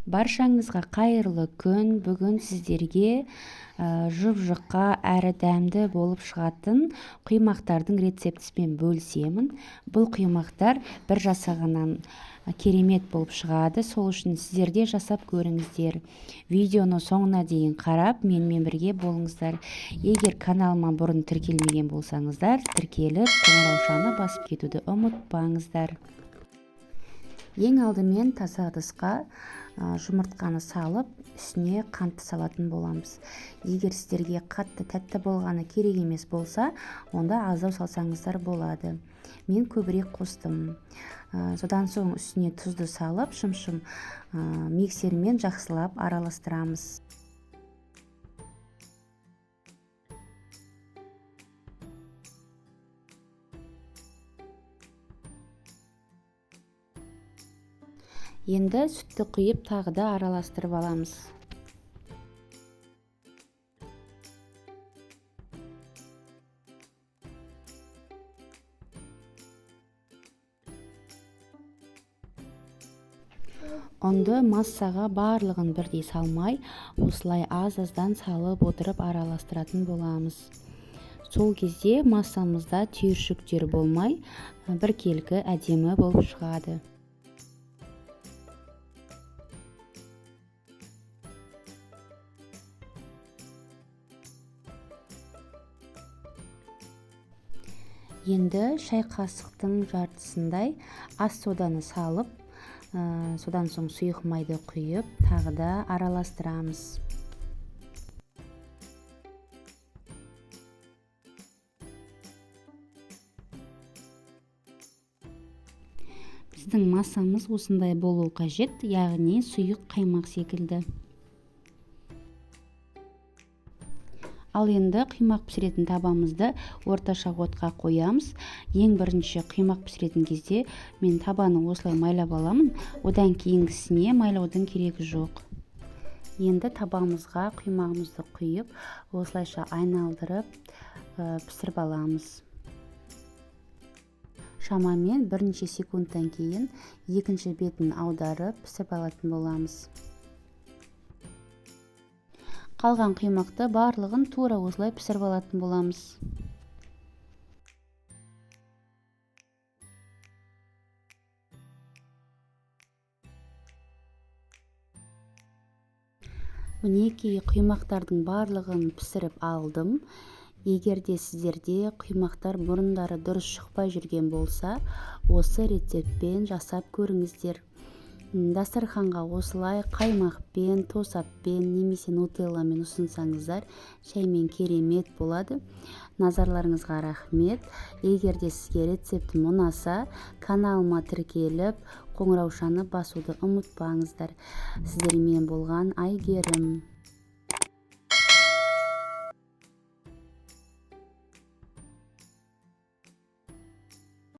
Баршаңызға қайырлы күн. Бүгін сіздерге жұп-жұқа әрі дәмді болып шығатын құймақтардың рецептісімен бөлісемін. Бұл құймақтар бір жасағаннан керемет болып шығады. Сол үшін сіздер де жасап көріңіздер. Видеоны соңына дейін қарап, менімен бірге болыңыздар. Егер каналыма бұрын тіркелмеген болсаңыздар, тіркеліп, қоңыраушаны басып кетуді ұмытпаңыздар. Ең алдымен таза ыдысқа жұмыртқаны салып, үстіне қантты салатын боламыз. Егер сіздерге қатты тәтті болғаны керек емес болса, онда аздау салсаңыздар болады. Мен көбірек қостым. Содан соң үстіне тұзды салып, шым-шым миксермен жақсылап араластырамыз. Енді сүтті құйып тағы да араластырып аламыз. Ұнды массаға барлығын бірдей салмай, осылай аз-аздан салып отырып араластыратын боламыз. Сол кезде массамызда түйіршіктер болмай, біркелкі әдемі болып шығады. Енді шай қасықтың жартысындай ас соданы салып, содан соң сұйық майды құйып, тағы да араластырамыз. Біздің массамыз осындай болу қажет, яғни сұйық қаймақ секілді. Ал енді құймақ пісіретін табамызды орташа отқа қоямыз. Ең бірінші құймақ пісіретін кезде мен табаны осылай майлап аламын. Одан кейінгісіне майлаудың керегі жоқ. Енді табамызға құймағымызды құйып, осылайша айналдырып пісіріп аламыз. Шамамен бірнеше секундтан кейін екінші бетін аударып пісіріп алатын боламыз. Қалған құймақты барлығын тура осылай пісіріп алатын боламыз. Мінекей құймақтардың барлығын пісіріп алдым. Егер де сіздерде құймақтар бұрындары дұрыс шықпай жүрген болса, осы рецептпен жасап көріңіздер. Дастарханға осылай қаймақпен, тосаппен, немесе нутелламен ұсынсаңыздар, шаймен керемет болады. Назарларыңызға рахмет. Егер де сізге рецептім ұнаса, каналыма тіркеліп, қоңыраушаны басуды ұмытпаңыздар. Сіздермен болған Айгерім.